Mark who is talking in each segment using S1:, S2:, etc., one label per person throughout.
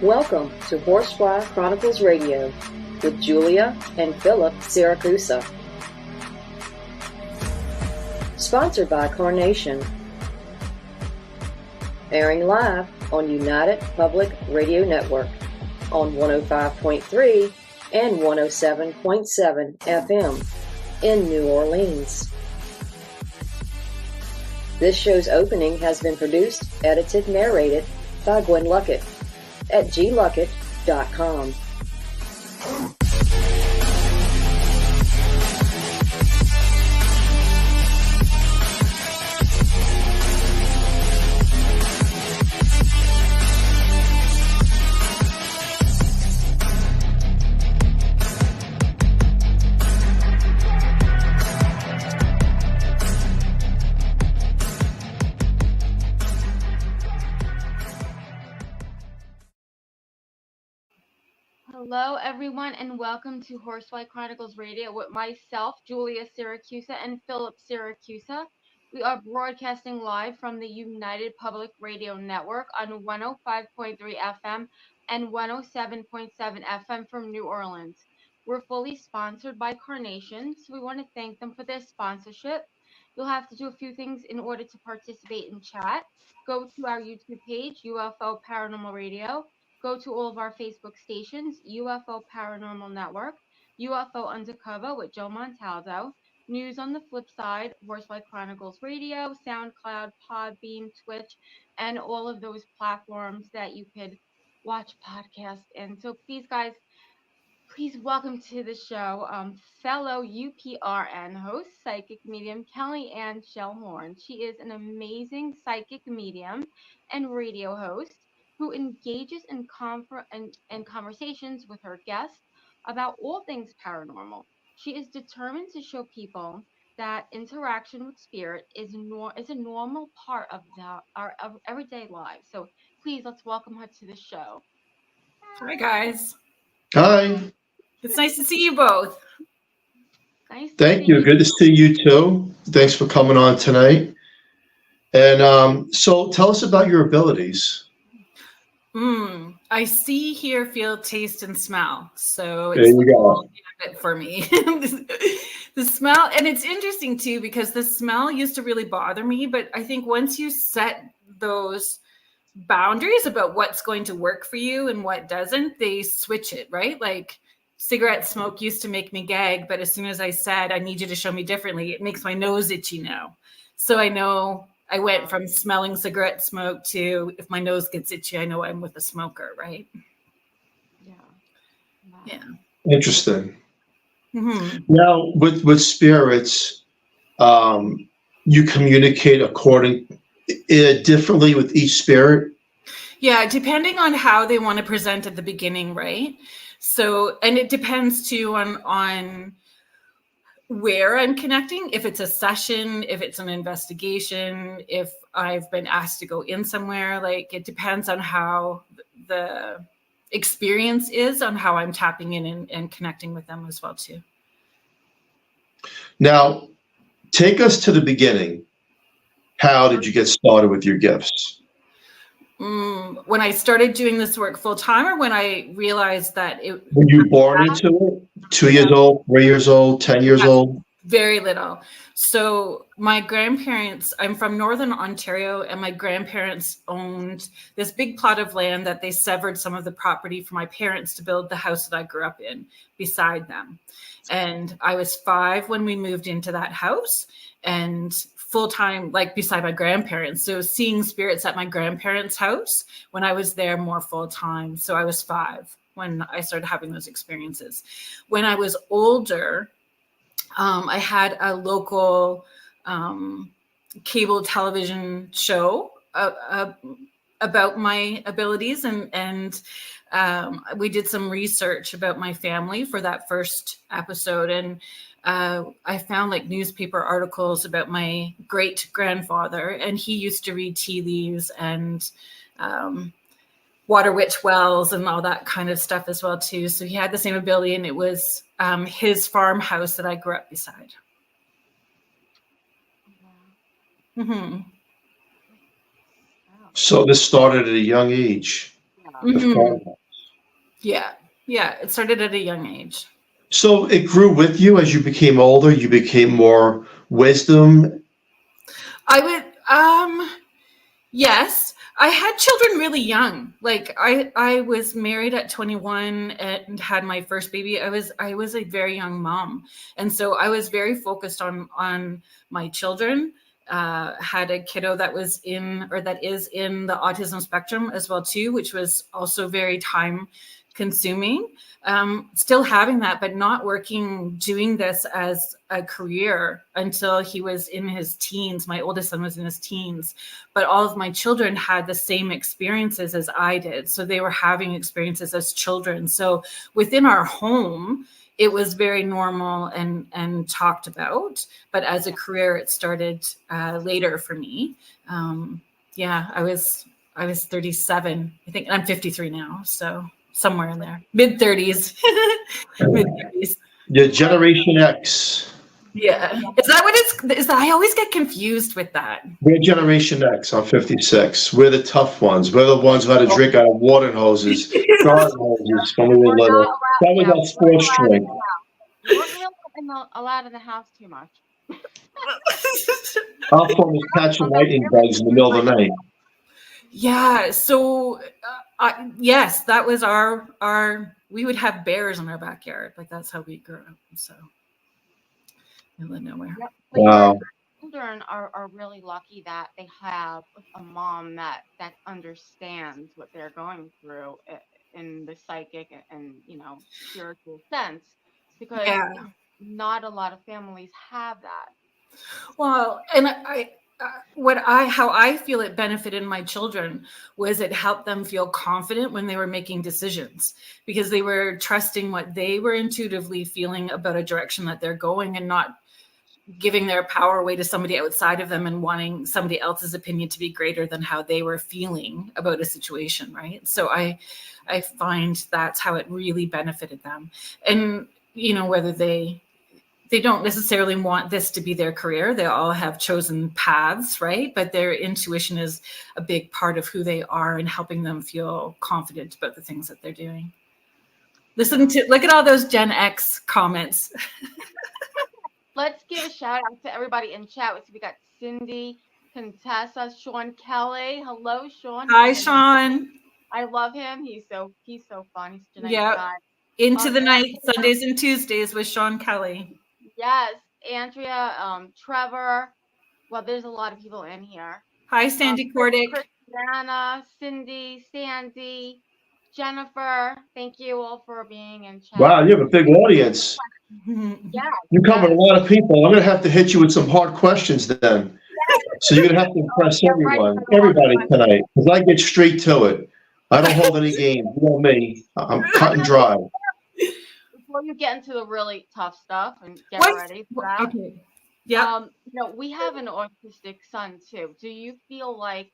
S1: Welcome to Horsefly Chronicles Radio with Julia and Philip Siracusa. Sponsored by Carnation. Airing live on United Public Radio Network on 105.3 and 107.7 FM in New Orleans. This show's opening has been produced, edited, narrated by Gwen Luckett at gluckett.com.
S2: Hello, everyone, and welcome to Horsefly Chronicles Radio with myself, Julia Siracusa, and Philip Siracusa. We are broadcasting live from the United Public Radio Network on 105.3 FM and 107.7 FM from New Orleans. We're fully sponsored by Carnation, so we want to thank them for their sponsorship. You'll have to do a few things in order to participate in chat. Go to our YouTube page, UFO Paranormal Radio. Go to all of our Facebook stations, UFO Paranormal Network, UFO Undercover with Joe Montaldo, News on the Flip Side, Horsefly Chronicles Radio, SoundCloud, Podbean, Twitch, and all of those platforms that you could watch podcasts in. So please, guys, please welcome to the show fellow UPRN host, psychic medium Kerrilynn Shellhorn. She is an amazing psychic medium and radio host who engages in conversations with her guests about all things paranormal. She is determined to show people that interaction with spirit is a normal part of our everyday lives. So please, let's welcome her to the show.
S3: Hi, guys.
S4: Hi.
S3: It's nice to see you both.
S4: Thank you. Good to see you too. Thanks for coming on tonight. And so tell us about your abilities.
S3: I see, hear, feel, taste, and smell. So
S4: there you go.
S3: For me. The smell, and it's interesting too, because the smell used to really bother me, but I think once you set those boundaries about what's going to work for you and what doesn't, they switch it, right? Like cigarette smoke used to make me gag, but as soon as I said, I need you to show me differently, it makes my nose itchy now. So I know I went from smelling cigarette smoke to if my nose gets itchy, I know I'm with a smoker, right?
S2: Yeah. Wow.
S3: Yeah.
S4: Interesting.
S3: Mm-hmm.
S4: Now, with spirits, you communicate differently with each spirit?
S3: Yeah, depending on how they want to present at the beginning, right? So, and it depends too on where I'm connecting, if it's a session, if it's an investigation, if I've been asked to go in somewhere, like it depends on how the experience is, on how I'm tapping in and connecting with them as well too.
S4: Now, take us to the beginning. How did you get started with your gifts?
S3: When I started doing this work full time, or when I realized that
S4: were you born into it? 2 years old, 3 years old, 10 years old?
S3: Very little. So my grandparents, I'm from Northern Ontario, and my grandparents owned this big plot of land that they severed some of the property for my parents to build the house that I grew up in beside them. And I was 5 when we moved into that house, and full-time, like beside my grandparents. So seeing spirits at my grandparents' house when I was there more full-time. So I was 5 when I started having those experiences. When I was older, I had a local cable television show about my abilities, and we did some research about my family for that first episode, and I found like newspaper articles about my great grandfather, and he used to read tea leaves and water witch wells and all that kind of stuff as well too. So he had the same ability, and it was his farmhouse that I grew up beside.
S2: Wow.
S3: Mm-hmm.
S2: Wow.
S4: So this started at a young age.
S2: Yeah.
S3: Mm-hmm. Yeah. It started at a young age.
S4: So it grew with you as you became older. You became more wisdom.
S3: I would, yes, I had children really young. Like I was married at 21 and had my first baby. I was a very young mom. And so I was very focused on my children. Had a kiddo that is in the autism spectrum as well too, which was also very time consuming. Still having that, but not doing this as a career until he was in his teens. My oldest son was in his teens, but all of my children had the same experiences as I did. So they were having experiences as children. So within our home, it was very normal and talked about, but as a career, it started later for me. I was 37, I think, and I'm 53 now. So somewhere in there, mid 30s.
S4: Your Generation X.
S3: Yeah. Is that what is that? I always get confused with that.
S4: We're Generation X. I'm 56. We're the tough ones. We're the ones who had to drink out of water hoses, garden hoses when we were little. That was our sports drink.
S2: You weren't allowed in the house too much.
S4: Our phone was catching lightning bugs in the middle of the night.
S3: Yeah. So, yes, that was our. We would have bears in our backyard. Like that's how we grew up. So, in the nowhere.
S2: Yep.
S4: Wow.
S2: Children are really lucky that they have a mom that understands what they're going through in the psychic and spiritual sense, because not a lot of families have that.
S3: Well, and how I feel it benefited my children was it helped them feel confident when they were making decisions, because they were trusting what they were intuitively feeling about a direction that they're going, and not giving their power away to somebody outside of them and wanting somebody else's opinion to be greater than how they were feeling about a situation. Right. So I find that's how it really benefited them. And, whether they don't necessarily want this to be their career. They all have chosen paths, right? But their intuition is a big part of who they are and helping them feel confident about the things that they're doing. Look at all those Gen X comments.
S2: Let's give a shout out to everybody in chat. We got Cindy, Contessa, Sean Kelly. Hello, Sean.
S3: Hi, Sean.
S2: I love him. He's so fun. He's such a nice guy.
S3: Into the Night, Sundays and Tuesdays with Sean Kelly.
S2: Yes, Andrea, Trevor. Well, there's a lot of people in here.
S3: Hi, Sandy Cordick.
S2: Christiana, Cindy, Sandy, Jennifer. Thank you all for being in chat.
S4: Wow, you have a big audience.
S2: Yeah.
S4: You cover a lot of people. I'm going to have to hit you with some hard questions then. So you're going to have to impress everybody tonight, because I get straight to it. I don't hold any games. You know me. I'm cut and dry.
S2: Before you get into the really tough stuff and get ready for that.
S3: Okay. Yeah.
S2: We have an autistic son too. Do you feel like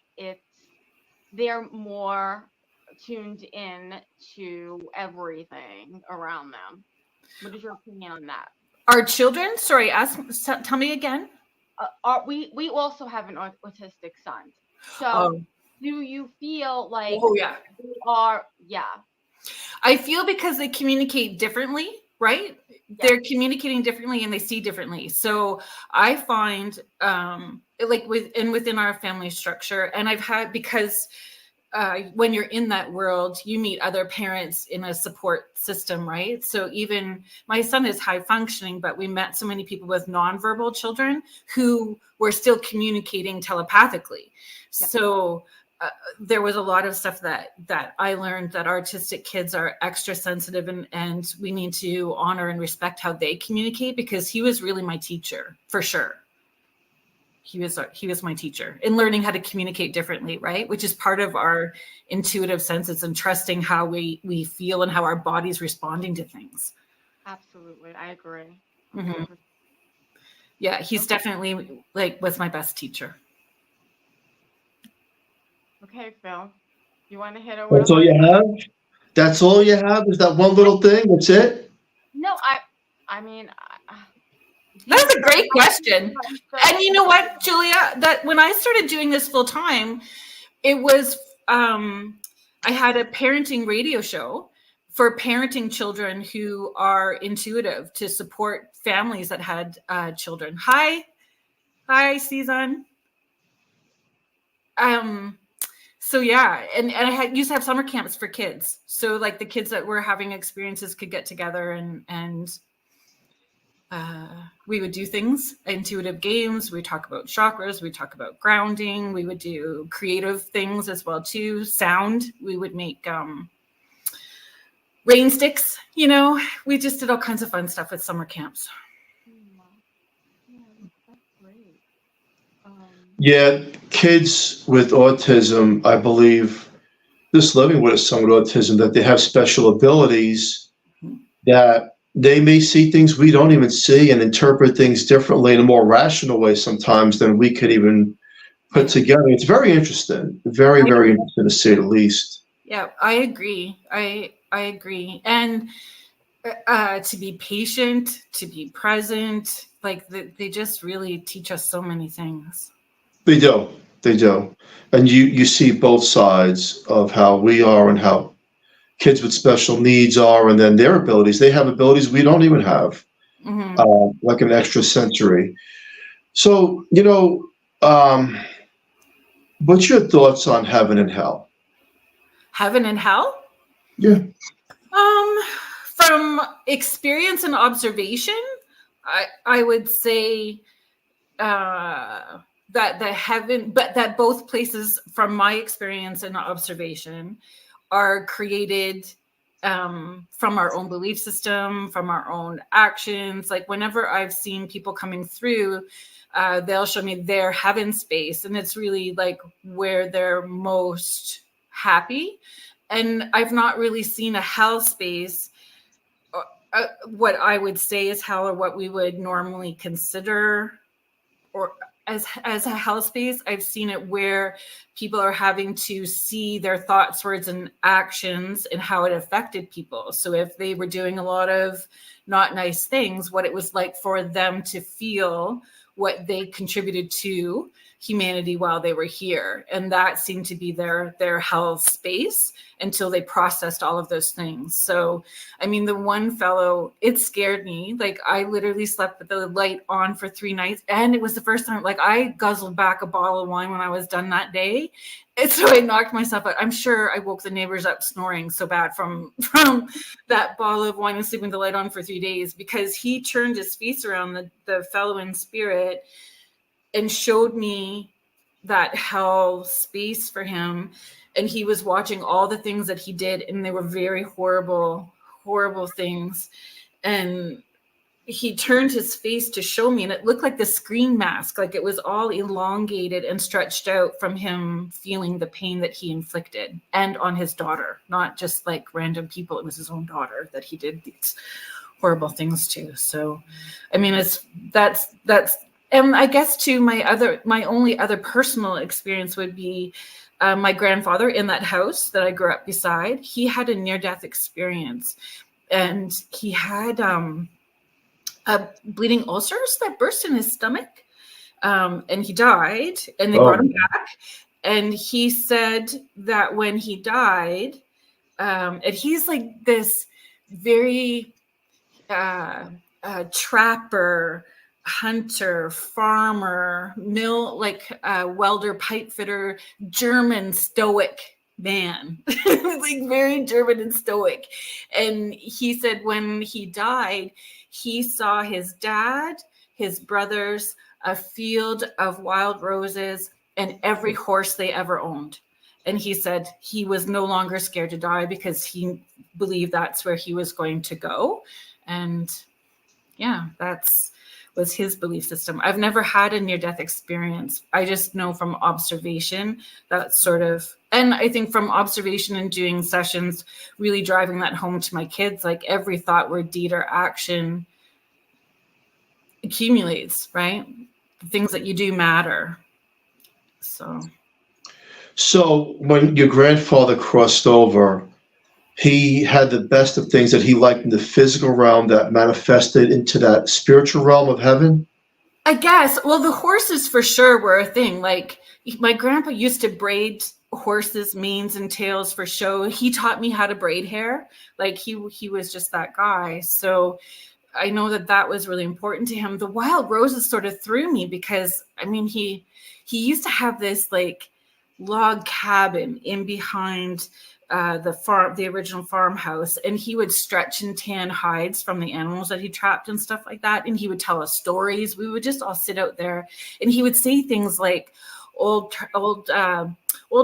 S2: they're more tuned in to everything around them? What is your opinion on that?
S3: Our children? Sorry, tell me again.
S2: We also have an autistic son. So do you feel like they are? Yeah. I
S3: feel because they communicate differently, right? Yeah. They're communicating differently and they see differently. So I find within our family structure, and I've had, because when you're in that world, you meet other parents in a support system, right? So even my son is high functioning, but we met so many people with nonverbal children who were still communicating telepathically. Yeah. So there was a lot of stuff that I learned, that artistic kids are extra sensitive, and we need to honor and respect how they communicate, because he was really my teacher, for sure. He was my teacher in learning how to communicate differently, right? Which is part of our intuitive senses and trusting how we feel and how our body's responding to things.
S2: Absolutely. I agree.
S3: Mm-hmm. Yeah, he's definitely was my best teacher.
S2: Okay, Phil, you want to hit over?
S4: That's all you have? That's all you have? Is that one little thing? That's it?
S2: No, I mean,
S3: that's a great question. And you know what, Julia, that when I started doing this full time, it was I had a parenting radio show for parenting children who are intuitive to support families that had children. Hi, Susan. So yeah, and I used to have summer camps for kids. So like the kids that were having experiences could get together and we would do things, intuitive games. We talk about chakras. We talk about grounding. We would do creative things as well too. Sound. We would make rain sticks. You know, we just did all kinds of fun stuff with summer camps.
S2: Yeah, that's great.
S4: Yeah, kids with autism, I believe, this living with someone with autism, that they have special abilities that they may see things we don't even see and interpret things differently in a more rational way sometimes than we could even put together. It's very interesting, very, very interesting to say the least.
S3: Yeah, I agree. I agree. And to be patient, to be present, like they just really teach us so many things.
S4: They do. And you see both sides of how we are and how kids with special needs are, and then their abilities. They have abilities we don't even have, like an extrasensory. So, what's your thoughts on heaven and hell?
S3: Heaven and hell?
S4: Yeah.
S3: From experience and observation, I would say that that both places, from my experience and observation, are created from our own belief system, from our own actions. Like whenever I've seen people coming through, they'll show me their heaven space, and it's really like where they're most happy. And I've not really seen a hell space. What I would say is hell, or what we would normally consider or as a hell space. I've seen it where people are having to see their thoughts, words, and actions and how it affected people. So if they were doing a lot of not nice things, what it was like for them to feel what they contributed to humanity while they were here. And that seemed to be their hell space until they processed all of those things. So, I mean, the one fellow, it scared me. Like I literally slept with the light on for 3 nights. And it was the first time, like I guzzled back a bottle of wine when I was done that day. And so I knocked myself out. I'm sure I woke the neighbors up snoring so bad from that bottle of wine and sleeping with the light on for 3 days, because he turned his face around, the fellow in spirit, and showed me that hell space for him. And he was watching all the things that he did, and they were very horrible, horrible things. And he turned his face to show me, and it looked like the screen mask, like it was all elongated and stretched out from him feeling the pain that he inflicted, and on his daughter, not just like random people. It was his own daughter that he did these horrible things to. So, I mean, that's and I guess too, my only other personal experience would be my grandfather in that house that I grew up beside. He had a near-death experience, and he had bleeding ulcers that burst in his stomach, and he died. And they brought him back, and he said that when he died, and he's like this very trapper, hunter, farmer, welder, pipe fitter, German stoic man, like very German and stoic. And he said when he died, he saw his dad, his brothers, a field of wild roses, and every horse they ever owned. And he said he was no longer scared to die because he believed that's where he was going to go. And yeah, was his belief system. I've never had a near-death experience. I just know from observation that sort of, and I think from observation and doing sessions, really driving that home to my kids, like every thought, word, deed, or action accumulates, right? The things that you do matter. So
S4: when your grandfather crossed over, he had the best of things that he liked in the physical realm that manifested into that spiritual realm of heaven?
S3: I guess. Well, the horses for sure were a thing. Like my grandpa used to braid horses' manes and tails for show. He taught me how to braid hair. Like he was just that guy. So I know that was really important to him. The wild roses sort of threw me because, I mean, he used to have this like log cabin in behind the original farmhouse, and he would stretch and tan hides from the animals that he trapped and stuff like that. And he would tell us stories. We would just all sit out there, and he would say things like, old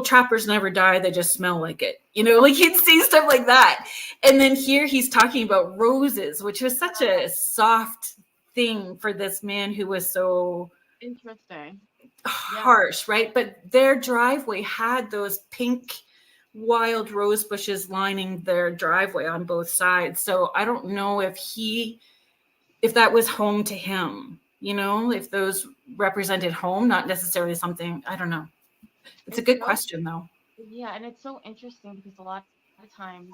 S3: trappers never die, they just smell like it, like he'd say stuff like that. And then here he's talking about roses, which was such a soft thing for this man who was so
S2: interesting,
S3: harsh, right? But their driveway had those pink wild rose bushes lining their driveway on both sides. So I don't know if that was home to him, if those represented home, not necessarily something, I don't know. It's a good question though.
S2: Yeah, and it's so interesting because a lot of times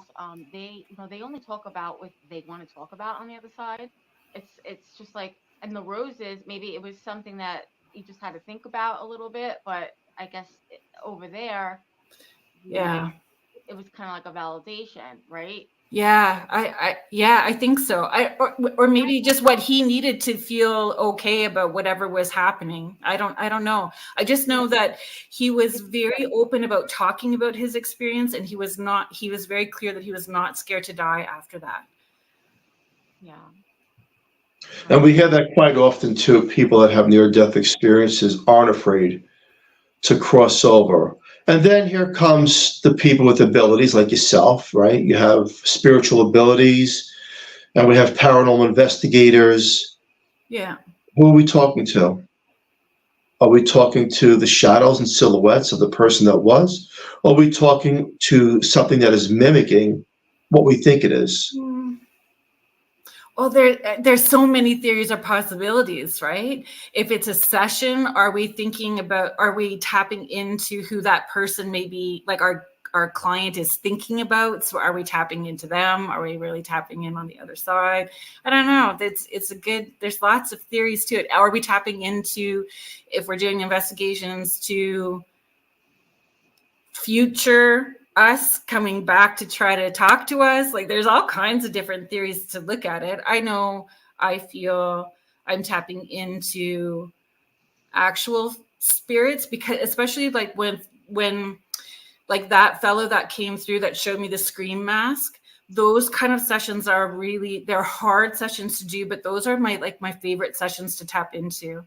S2: they only talk about what they want to talk about on the other side. It's just like, and the roses, maybe it was something that you just had to think about a little bit, but I guess over there, it was kind of like a validation, right?
S3: Yeah, I think so. Or maybe just what he needed to feel okay about whatever was happening. I don't know. I just know that he was very open about talking about his experience, and he was very clear that he was not scared to die after that.
S2: Yeah.
S4: And we hear that quite often too. People that have near-death experiences aren't afraid to cross over. And then here comes the people with abilities like yourself, right? You have spiritual abilities, and we have paranormal investigators.
S3: Yeah.
S4: Who are we talking to? Are we talking to the shadows and silhouettes of the person that was? Or are we talking to something that is mimicking what we think it is?
S3: Well, there's so many theories or possibilities, right? If it's a session, are we tapping into who that person maybe, like our client is thinking about? So are we tapping into them? Are we really tapping in on the other side? I don't know. There's lots of theories to it. Are we tapping into, if we're doing investigations, to future us coming back to try to talk to us? Like there's all kinds of different theories to look at it. I feel I'm tapping into actual spirits, because especially like when like that fellow that came through that showed me the scream mask, those kind of sessions they're hard sessions to do, but those are my favorite sessions to tap into.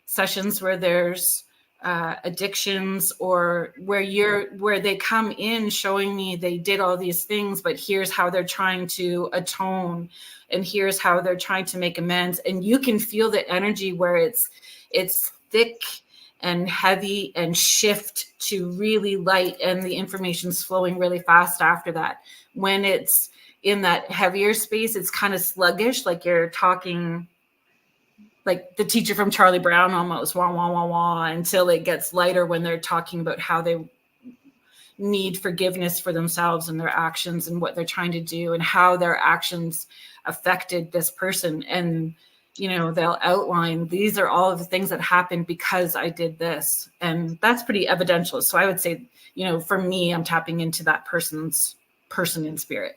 S3: Sessions where there's addictions, or where they come in showing me they did all these things, but here's how they're trying to atone, and here's how they're trying to make amends. And you can feel the energy where it's thick and heavy and shift to really light, and the information's flowing really fast after that. When it's in that heavier space, it's kind of sluggish, like you're talking like the teacher from Charlie Brown, almost wah, wah, wah, wah, until it gets lighter when they're talking about how they need forgiveness for themselves and their actions and what they're trying to do and how their actions affected this person. And, they'll outline, these are all of the things that happened because I did this. And that's pretty evidential. So I would say, for me, I'm tapping into that person in spirit.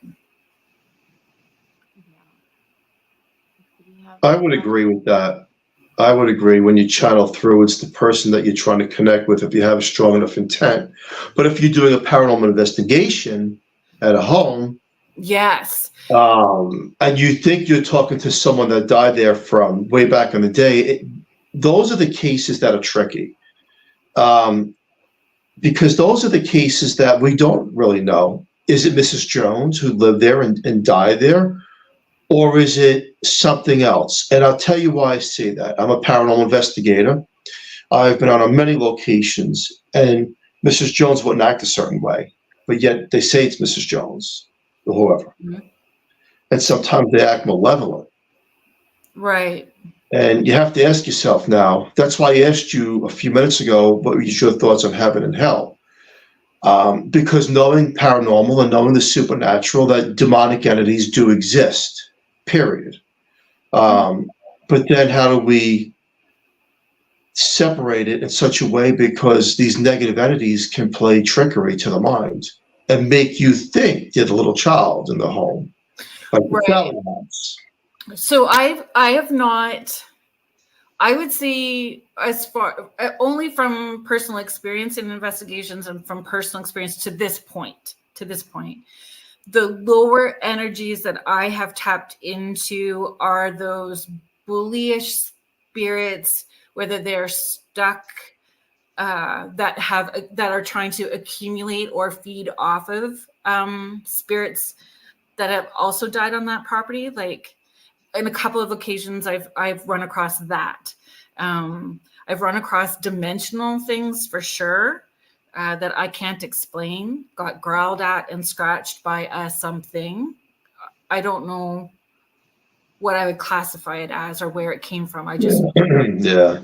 S4: I would agree with that. I would agree. When you channel through, it's the person that you're trying to connect with if you have a strong enough intent. But if you're doing a paranormal investigation at a home,
S3: yes,
S4: and you think you're talking to someone that died there from way back in the day, those are the cases that are tricky, because those are the cases that we don't really know. Is it Mrs. Jones who lived there and died there? Or is it something else? And I'll tell you why I say that. I'm a paranormal investigator. I've been on many locations, and Mrs. Jones wouldn't act a certain way, but yet they say it's Mrs. Jones or whoever. Mm-hmm. And sometimes they act malevolent.
S3: Right.
S4: And you have to ask yourself now, that's why I asked you a few minutes ago, what were your thoughts on heaven and hell? Because knowing paranormal and knowing the supernatural, that demonic entities do exist, period. But then how do we separate it in such a way because these negative entities can play trickery to the mind and make you think you're the little child in the home, like the
S3: Right.
S4: Sally house.
S3: So I have not, I would say, as far only from personal experience in investigations and from personal experience to this point, the lower energies that I have tapped into are those bullyish spirits, whether they're stuck, that are trying to accumulate or feed off of spirits that have also died on that property. Like, in a couple of occasions, I've run across that. I've run across dimensional things for sure that I can't explain. Got growled at and scratched by something. I don't know what I would classify it as or where it came from. I just
S4: Yeah.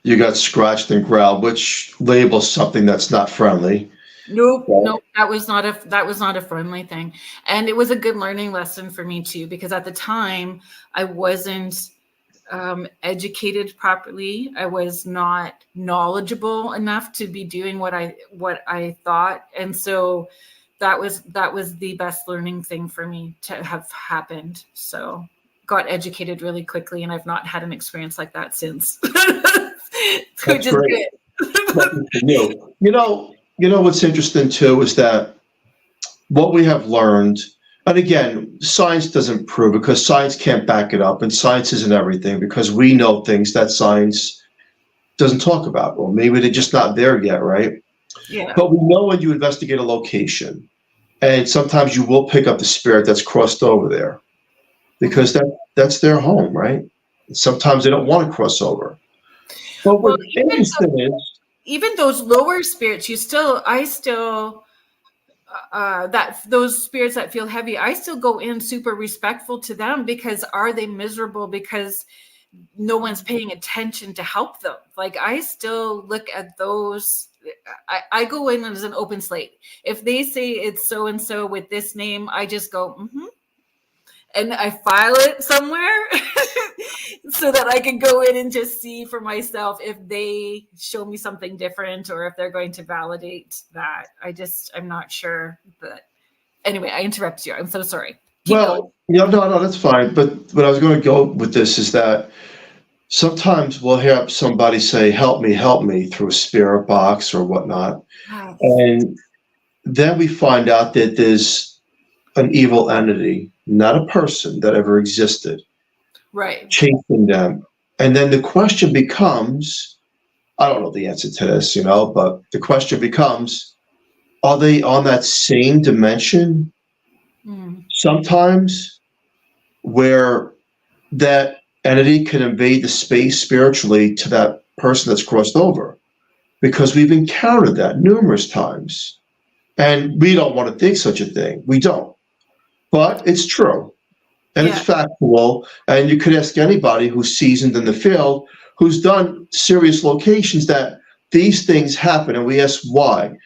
S4: You got scratched and growled, which labels something that's not friendly.
S3: Nope, that was not a friendly thing. And it was a good learning lesson for me too, because at the time I wasn't educated properly. I was not knowledgeable enough to be doing what I thought. And so that was the best learning thing for me to have happened. So got educated really quickly, and I've not had an experience like that since. Which is
S4: great.
S3: good.
S4: You know what's interesting too is that what we have learned, and again, science doesn't prove it because science can't back it up, and science isn't everything because we know things that science doesn't talk about, or maybe they're just not there yet, right?
S3: Yeah.
S4: But we know when you investigate a location, and sometimes you will pick up the spirit that's crossed over there because that's their home, right? Sometimes they don't want to cross over. But what's interesting is,
S3: even those lower spirits, those spirits that feel heavy, I still go in super respectful to them, because are they miserable because no one's paying attention to help them? Like, I still look at those. I go in as an open slate. If they say it's so and so with this name, I just go, and I file it somewhere so that I can go in and just see for myself if they show me something different or if they're going to validate that. I'm not sure. But anyway, I interrupted you. I'm so sorry. Keep going.
S4: No, that's fine. But what I was going to go with this is that sometimes we'll hear somebody say, help me through a spirit box or whatnot.
S3: Wow.
S4: And then we find out that there's an evil entity, not a person that ever existed,
S3: right,
S4: chasing them. And then the question becomes, I don't know the answer to this, but the question becomes, are they on that same dimension sometimes where that entity can invade the space spiritually to that person that's crossed over? Because we've encountered that numerous times. And we don't want to think such a thing. We don't. But it's true. And it's factual. And you could ask anybody who's seasoned in the field, who's done serious locations, that these things happen. And we ask why.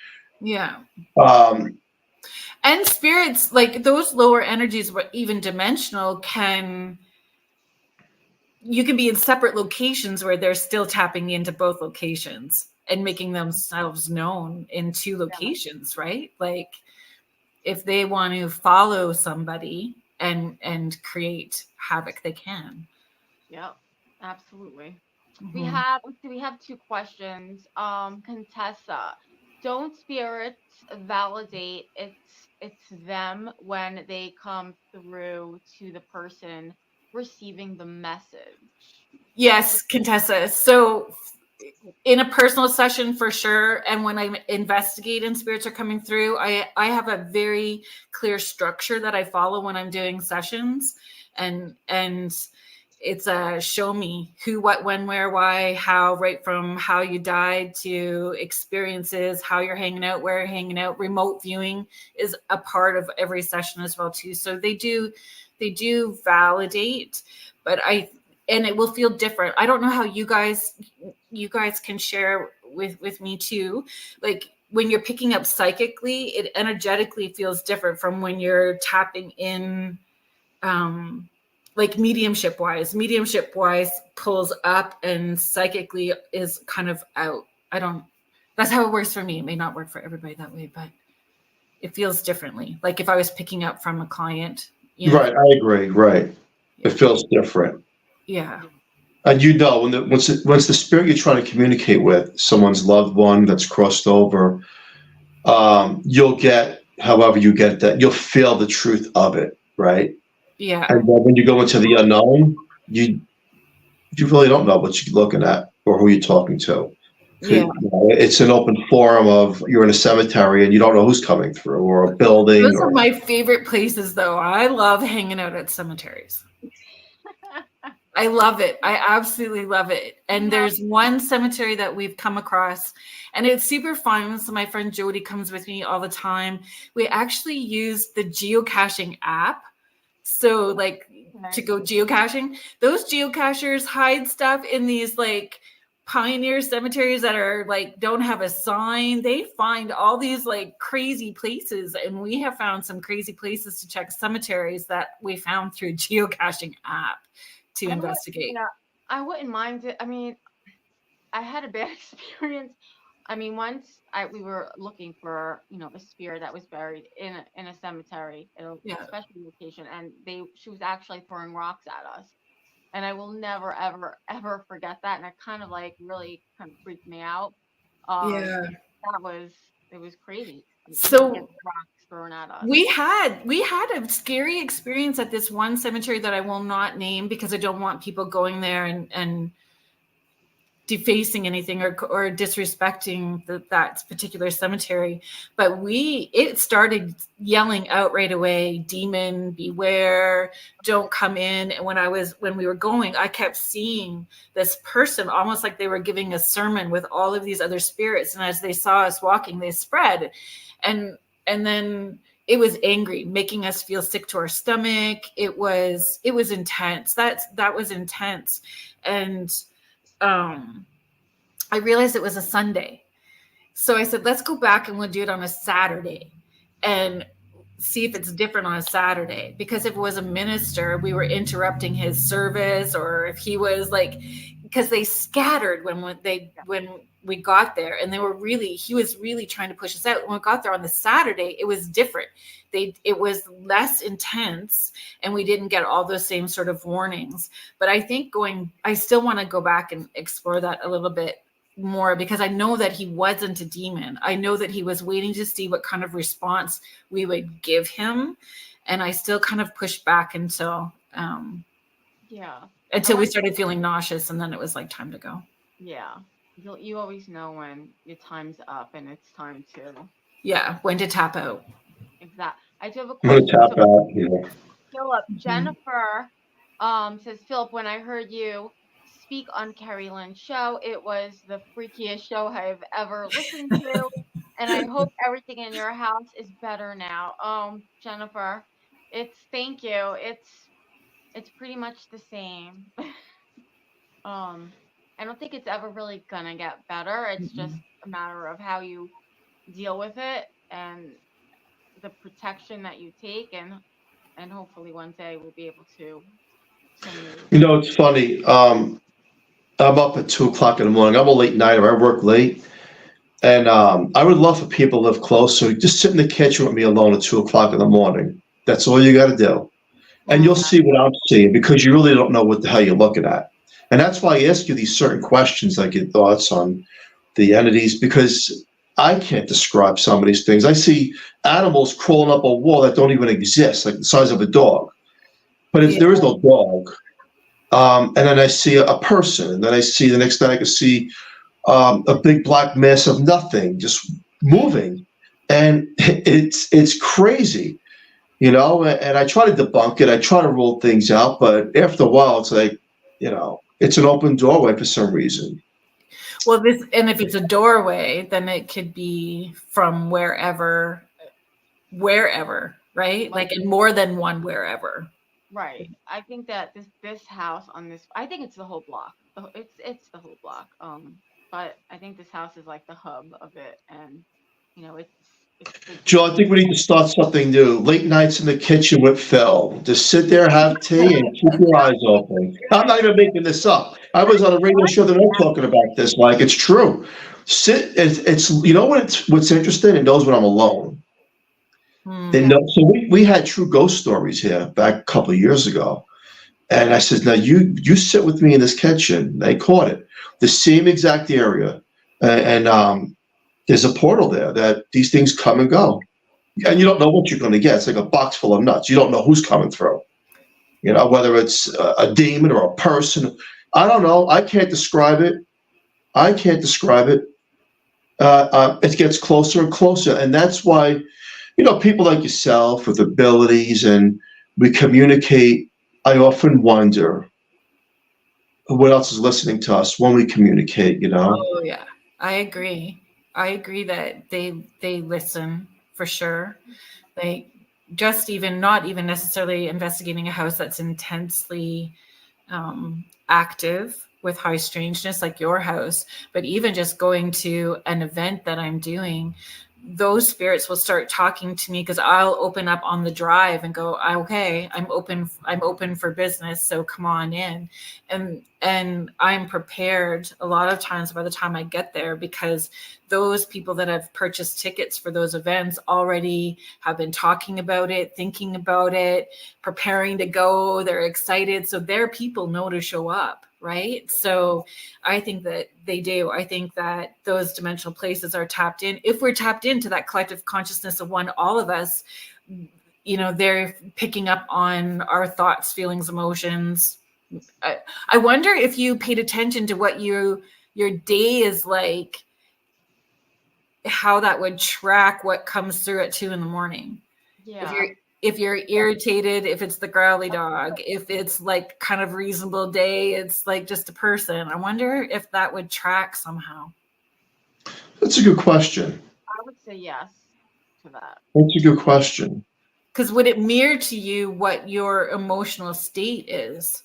S3: Yeah. And spirits, like those lower energies, even dimensional, you can be in separate locations where they're still tapping into both locations and making themselves known in two locations, right? Like, if they want to follow somebody and create havoc, they can.
S2: Yep, absolutely. We have two questions. Contessa, don't spirits validate it's them when they come through to the person receiving the message?
S3: Yes, Contessa. So in a personal session, for sure, and when I investigate and spirits are coming through, I have a very clear structure that I follow when I'm doing sessions, and it's a show me who, what, when, where, why, how, right from how you died to experiences, how you're hanging out, where you're hanging out. Remote viewing is a part of every session as well too. So they do validate, but and it will feel different. I don't know how you guys can share with me too. Like, when you're picking up psychically, it energetically feels different from when you're tapping in, like mediumship wise pulls up and psychically is kind of out. That's how it works for me. It may not work for everybody that way, but it feels differently. Like if I was picking up from a client,
S4: Right. I agree. Right. It feels different.
S3: Yeah.
S4: And once the spirit you're trying to communicate with, someone's loved one that's crossed over, you'll get, however you get that, you'll feel the truth of it, right?
S3: Yeah.
S4: And then when you go into the unknown, you really don't know what you're looking at or who you're talking to.
S3: Yeah.
S4: It's an open forum of, you're in a cemetery and you don't know who's coming through, or a building.
S3: Those are my favorite places, though. I love hanging out at cemeteries. I love it. I absolutely love it. And there's one cemetery that we've come across, and it's super fun. So my friend Jody comes with me all the time. We actually use the geocaching app. So like to go geocaching, those geocachers hide stuff in these like pioneer cemeteries that are like, don't have a sign. They find all these like crazy places. And we have found some crazy places to check cemeteries that we found through geocaching app to investigate.
S2: I wouldn't mind it. I mean, I had a bad experience. I mean, once we were looking for, a spirit that was buried in a cemetery, in a special location, and she was actually throwing rocks at us. And I will never, ever, ever forget that. And it kind of like really kind of freaked me out. It was crazy.
S3: So
S2: rocks thrown at us.
S3: We had a scary experience at this one cemetery that I will not name because I don't want people going there and defacing anything or disrespecting that particular cemetery. But it started yelling out right away, demon, beware, don't come in. And when we were going, I kept seeing this person almost like they were giving a sermon with all of these other spirits. And as they saw us walking, they spread. And then it was angry, making us feel sick to our stomach. It was intense. That was intense. And I realized it was a Sunday. So I said, let's go back and we'll do it on a Saturday and see if it's different on a Saturday. Because if it was a minister, we were interrupting his service, or if he was like, because they scattered when we got there, and he was really trying to push us out. When we got there on the Saturday, it was different. It was less intense, and we didn't get all those same sort of warnings. But I think I still want to go back and explore that a little bit more, because I know that he wasn't a demon. I know that he was waiting to see what kind of response we would give him. And I still kind of pushed back until we started feeling nauseous, and then it was like time to go.
S2: Yeah. You always know when your time's up and it's time to.
S3: Yeah, when to tap out.
S2: Exactly. I do have a question.
S4: Tap out, yeah.
S2: Philip, Jennifer says, Philip, when I heard you speak on Kerrilyn's show, it was the freakiest show I've ever listened to. And I hope everything in your house is better now. Jennifer, thank you. It's pretty much the same. I don't think it's ever really gonna get better. It's just a matter of how you deal with it and the protection that you take, and hopefully one day we'll be able to.
S4: It's funny. I'm up at 2:00 in the morning. I'm a late nighter. I work late, and I would love for people to live close. So just sit in the kitchen with me alone at 2:00 in the morning. That's all you got to do, and you'll see what I'm seeing, because you really don't know what the hell you're looking at. And that's why I ask you these certain questions, like your thoughts on the entities, because I can't describe some of these things. I see animals crawling up a wall that don't even exist, like the size of a dog. But there is no dog. And then I see a person, and then I see the next day I can see a big black mass of nothing just moving. And it's crazy, and I try to debunk it. I try to rule things out, but after a while, it's like, it's an open doorway for some reason.
S3: Well, and if it's a doorway, then it could be from wherever, right? Like in more than one wherever.
S2: Right. I think that this house I think it's the whole block. It's the whole block. But I think this house is like the hub of it, and
S4: Joe, I think we need to start something new. Late nights in the kitchen with Phil. Just sit there, have tea, and keep your eyes open. I'm not even making this up. I was on a radio show the other night talking about this. Like, it's true. It's you know what's interesting? It knows when I'm alone. So we had true ghost stories here back a couple of years ago. And I said, now you sit with me in this kitchen. They caught it. The same exact area. And there's a portal there that these things come and go. And you don't know what you're going to get. It's like a box full of nuts. You don't know who's coming through. You know, whether it's a demon or a person. I don't know. I can't describe it. It gets closer and closer. And that's why, you know, people like yourself with abilities and we communicate. I often wonder what else is listening to us when we communicate, you know?
S3: Oh, yeah. I agree that they listen for sure. Like just not even necessarily investigating a house that's intensely active with high strangeness like your house, but even just going to an event that I'm doing, those spirits will start talking to me because I'll open up on the drive and go, okay, I'm open for business. So come on in. And I'm prepared a lot of times by the time I get there, because those people that have purchased tickets for those events already have been talking about it, thinking about it, preparing to go. They're excited. So their people know to show up. Right. So I think that they do. I think that those dimensional places are tapped in. If we're tapped into that collective consciousness of one, all of us, you know, they're picking up on our thoughts, feelings, emotions. I wonder if you paid attention to what your day is like, how that would track what comes through at 2 a.m.
S2: Yeah.
S3: If you're irritated, if it's the growly dog, if it's like kind of reasonable day, it's like just a person. I wonder if that would track somehow.
S4: That's a good question.
S2: I would say yes to that.
S4: That's a good question.
S3: Because would it mirror to you what your emotional state is?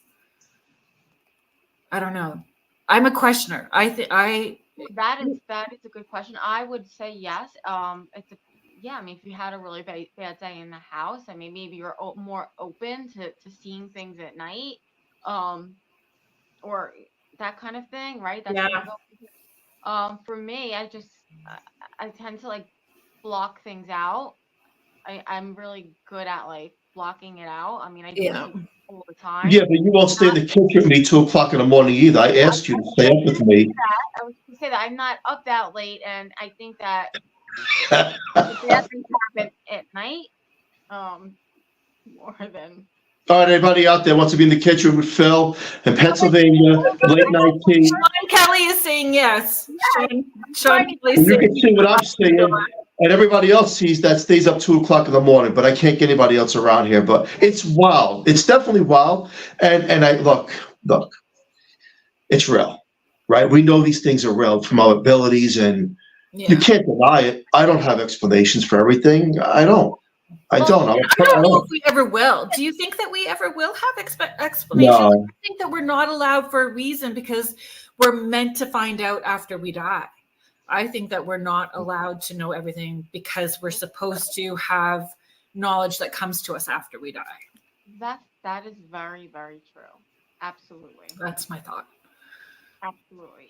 S3: I don't know. I'm a questioner.
S2: That is a good question. I would say yes. I mean, if you had a really bad day in the house, I mean, maybe you're more open to seeing things at night, or that kind of thing, right? That's for me, I tend to like block things out. I'm really good at like blocking it out. I mean, I do it all the time.
S4: Yeah, but you won't stay in the kitchen with me 2 o'clock in the morning either. I asked you to stay up with me.
S2: I was going to say that I'm not up that late, and I think that the bad things happen at night more than.
S4: All right, everybody out there wants to be in the kitchen with Phil in Pennsylvania, late night tea.
S3: Sean Kelly is saying yes. Sean Kelly
S4: You can see what I'm seeing, and everybody else sees that stays up 2 o'clock in the morning, but I can't get anybody else around here. But it's wild. It's definitely wild. And I look, it's real, right? We know these things are real from our abilities, and you can't deny it. I don't have explanations for everything. I don't. I don't know if
S3: we ever will. Do you think that we ever will have explanations? No. I think that we're not allowed for a reason because we're meant to find out after we die. I think that we're not allowed to know everything because we're supposed to have knowledge that comes to us after we die.
S2: That is very, very true. Absolutely.
S3: That's my thought.
S2: Absolutely.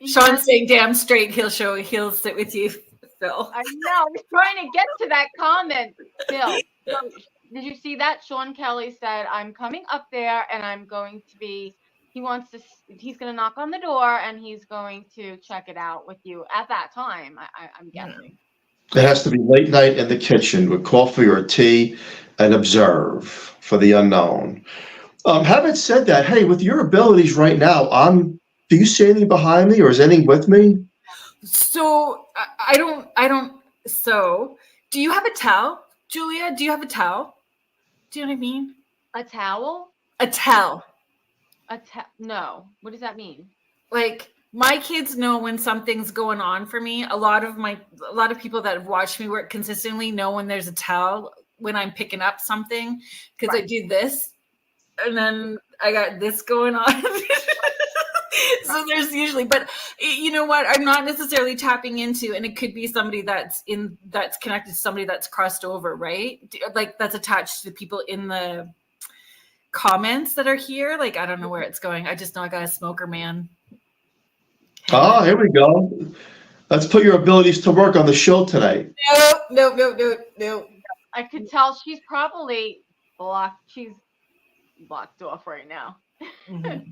S3: Sean's saying damn straight he'll sit with you, Phil.
S2: I know. I'm trying to get to that comment, Phil. Did you see that? Sean Kelly said, I'm coming up there and I'm going to be, he's going to knock on the door and he's going to check it out with you at that time, I'm guessing.
S4: It has to be late night in the kitchen with coffee or tea and observe for the unknown. Having said that, hey, with your abilities right now, do you see anything behind me or is anything with me?
S3: So I don't. So do you have a towel, Julia? Do you have a towel? Do you know what I mean?
S2: A towel?
S3: A towel.
S2: No. What does that mean?
S3: Like my kids know when something's going on for me. A lot of people that have watched me work consistently know when there's a towel when I'm picking up something because I do this and then I got this going on. So there's usually, but you know what? I'm not necessarily tapping into, and it could be somebody that's connected to somebody that's crossed over, right? Like that's attached to the people in the comments that are here. Like, I don't know where it's going. I just know I got a smoker man.
S4: Ah, here we go. Let's put your abilities to work on the show tonight.
S3: No.
S2: I could tell she's probably blocked. She's blocked off right now.
S3: Mm-hmm.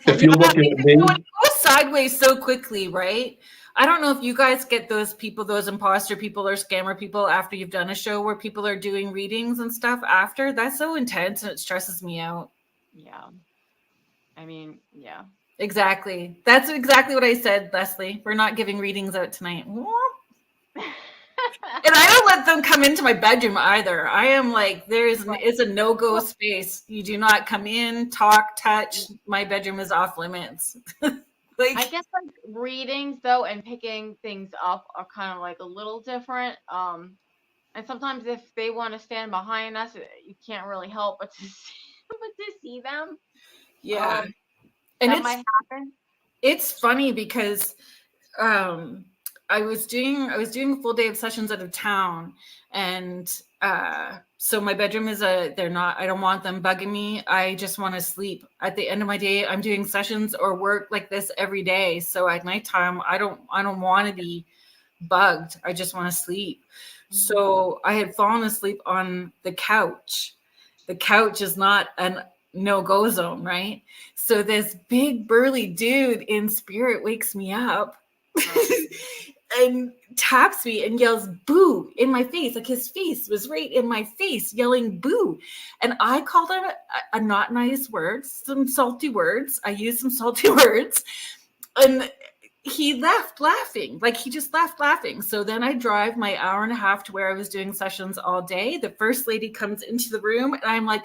S4: If you look at me,
S3: it goes sideways so quickly, right? I don't know if you guys get those people, those imposter people or scammer people after you've done a show where people are doing readings and stuff after. That's so intense and it stresses me out.
S2: Yeah. I mean, yeah.
S3: Exactly. That's exactly what I said, Leslie. We're not giving readings out tonight. And I don't let them come into my bedroom either. I am like, it's a no-go space. You do not come in, talk, touch. My bedroom is off limits. Like,
S2: I guess like readings though and picking things up are kind of like a little different. And sometimes if they want to stand behind us, you can't really help but to see them.
S3: yeah. And
S2: that might happen.
S3: It's funny because I was doing a full day of sessions out of town, and so my bedroom is I don't want them bugging me. I just want to sleep. At the end of my day, I'm doing sessions or work like this every day. So at nighttime, I don't want to be bugged. I just want to sleep. So I had fallen asleep on the couch. The couch is not a no-go zone, right? So this big burly dude in spirit wakes me up and taps me and yells boo in my face. Like his face was right in my face yelling boo. And I called him a not nice word, some salty words. I used some salty words and he left laughing. Like he just left laughing. So then I drive my hour and a half to where I was doing sessions all day. The first lady comes into the room and I'm like,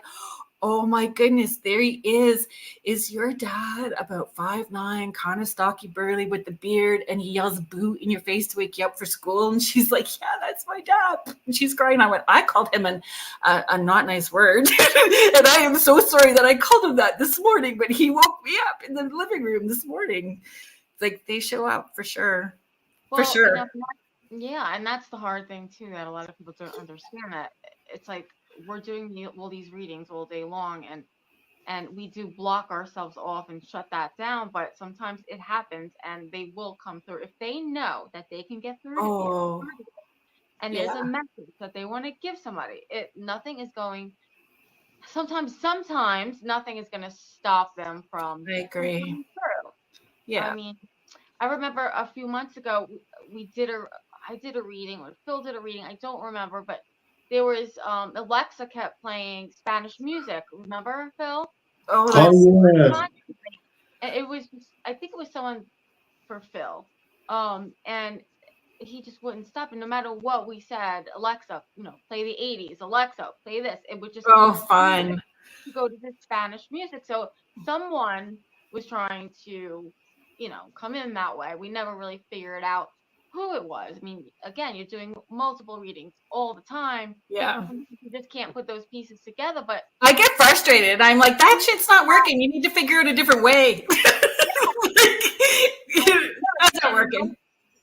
S3: oh my goodness, there he is. Is your dad about 5'9", kind of stocky burly with the beard, and he yells boo in your face to wake you up for school? And she's like, yeah, that's my dad. And she's crying. I went, I called him a not nice word. And I am so sorry that I called him that this morning, but he woke me up in the living room this morning. Like they show up for sure.
S2: Well,
S3: for sure.
S2: Yeah, and that's the hard thing too, that a lot of people don't understand, that it's like we're doing all these readings all day long, and we do block ourselves off and shut that down, but sometimes it happens and they will come through if they know that they can get through to you. And there's a message that they want to give somebody. Nothing is going. Sometimes nothing is going to stop them from.
S3: I agree.
S2: Coming through.
S3: Yeah.
S2: I mean, I remember a few months ago I did a reading, or Phil did a reading. I don't remember, but there was Alexa kept playing Spanish music. Remember, Phil?
S3: Oh,
S4: yeah.
S2: And it was, I think it was someone for Phil. And he just wouldn't stop. And no matter what we said, Alexa, play the 80s. Alexa, play this. It would just
S3: fun.
S2: Go to the Spanish music. So someone was trying to, come in that way. We never really figured out who it was. I mean, again, you're doing multiple readings all the time.
S3: Yeah.
S2: You just can't put those pieces together. But
S3: I get frustrated. I'm like, that shit's not working. You need to figure it a different way. That's not working.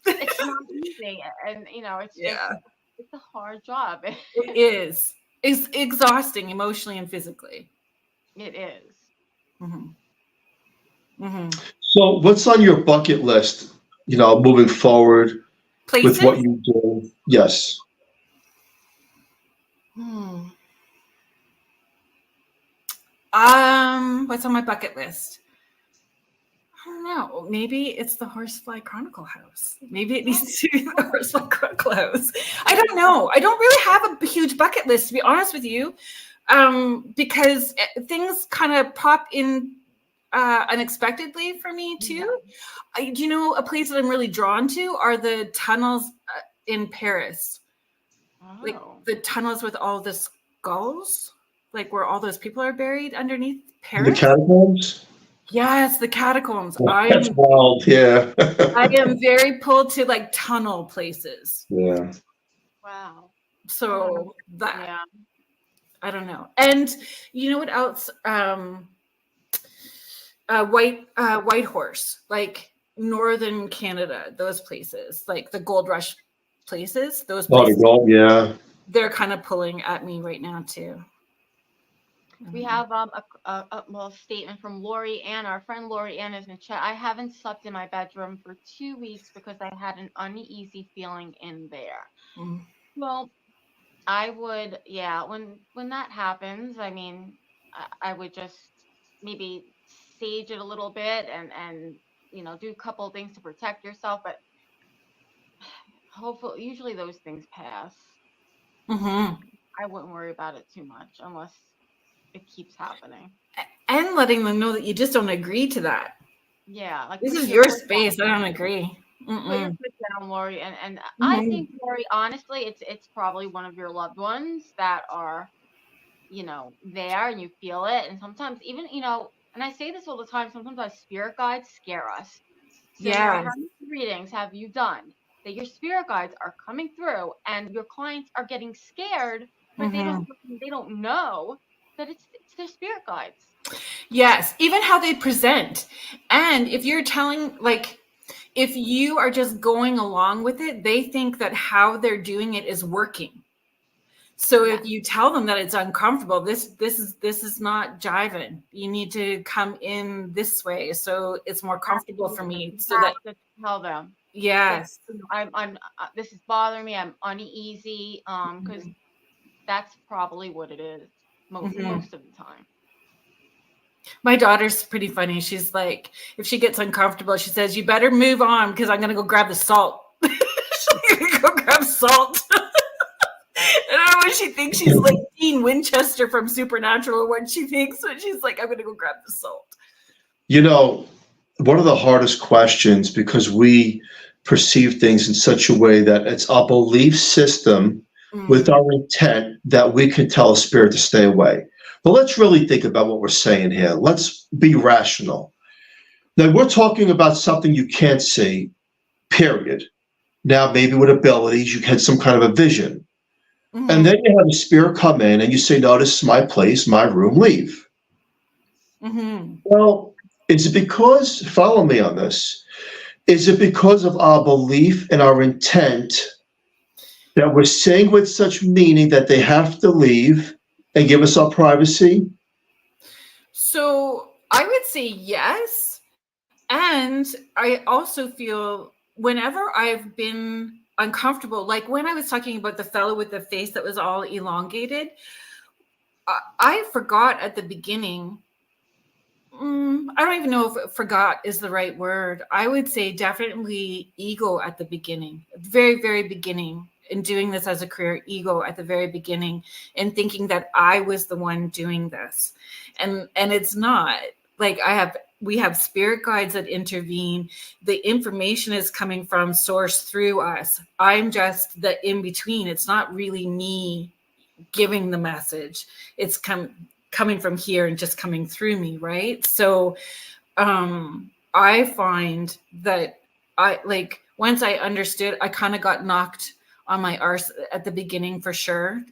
S2: It's not easy. And, it's a hard job.
S3: It is. It's exhausting emotionally and physically.
S2: It is.
S3: Mm-hmm. Mm-hmm.
S4: So what's on your bucket list, moving forward
S3: Places?
S4: with what you do? Yes.
S3: What's on my bucket list? I don't know. Maybe it's the Horsefly Chronicle house. Maybe it needs to be the Horsefly Chronicle house. I don't know. I don't really have a huge bucket list, to be honest with you, because things kind of pop in unexpectedly for me too. A place that I'm really drawn to are the tunnels in Paris. Like the tunnels with all the skulls, like where all those people are buried underneath Paris.
S4: The catacombs?
S3: Yes, the catacombs.
S4: That's wild, yeah.
S3: I am very pulled to like tunnel places.
S4: Yeah.
S2: Wow.
S3: So I don't know. And you know what else? White Horse, like northern Canada, those places, like the gold rush places, those places.
S4: the gold, yeah.
S3: They're kind of pulling at me right now too.
S2: We have a statement from Lori Ann. Our friend Lori Ann is in chat. I haven't slept in my bedroom for 2 weeks because I had an uneasy feeling in there.
S3: Mm.
S2: Well, I would, yeah, when that happens, I mean, I would just maybe sage it a little bit and do a couple of things to protect yourself, but hopefully, usually those things pass.
S3: Mm-hmm.
S2: I wouldn't worry about it too much unless it keeps happening.
S3: And letting them know that you just don't agree to that.
S2: Yeah, like
S3: this is your space. I don't agree.
S2: Put your foot down, Lori, and
S3: Mm-hmm.
S2: I think, Lori, honestly, it's probably one of your loved ones that are, there, and you feel it. And sometimes even, and I say this all the time, sometimes our spirit guides scare us. So
S3: Yeah.
S2: how many readings have you done that your spirit guides are coming through and your clients are getting scared, but they don't know that it's their spirit guides.
S3: Yes, even how they present. And if you're telling, like, if you are just going along with it, they think that how they're doing it is working. So if you tell them that it's uncomfortable, this is not jiving. You need to come in this way, so it's more comfortable for me. So that
S2: tell them.
S3: Yes.
S2: I'm this is bothering me. I'm uneasy. Because that's probably what it is most of the time.
S3: My daughter's pretty funny. She's like, if she gets uncomfortable, she says, "You better move on because I'm going to go grab the salt." She's going to go grab salt. I don't know what she thinks. She's like Dean Winchester from Supernatural, or what she thinks, but she's like, "I'm going to go grab the salt."
S4: One of the hardest questions, because we perceive things in such a way that it's a belief system with our intent that we can tell a spirit to stay away. But let's really think about what we're saying here. Let's be rational. Now, we're talking about something you can't see, period. Now, maybe with abilities, you had some kind of a vision. And then you have a spirit come in and you say, "No, this is my place, my room, leave." Well, is it because, follow me on this, is it because of our belief and our intent that we're saying with such meaning that they have to leave and give us our privacy?
S3: So I would say yes. And I also feel whenever I've been uncomfortable, like when I was talking about the fellow with the face that was all elongated, I forgot at the beginning. I don't even know if forgot is the right word. I would say definitely ego at the beginning, very, very beginning. In doing this as a career, ego at the very beginning, and thinking that I was the one doing this, and it's not. Like we have spirit guides that intervene. The information is coming from source through us. I'm just the in between. It's not really me giving the message. It's coming from here and just coming through me, right? So I find that once I understood, I kind of got knocked on my arse at the beginning for sure.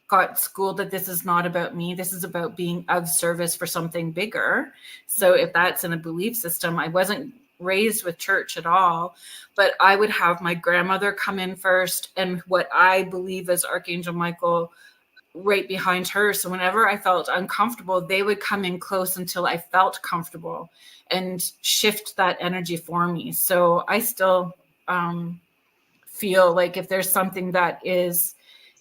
S3: Got schooled that this is not about me. This is about being of service for something bigger. So if that's in a belief system, I wasn't raised with church at all, but I would have my grandmother come in first and what I believe is Archangel Michael right behind her. So whenever I felt uncomfortable, they would come in close until I felt comfortable and shift that energy for me. So I still feel like if there's something that is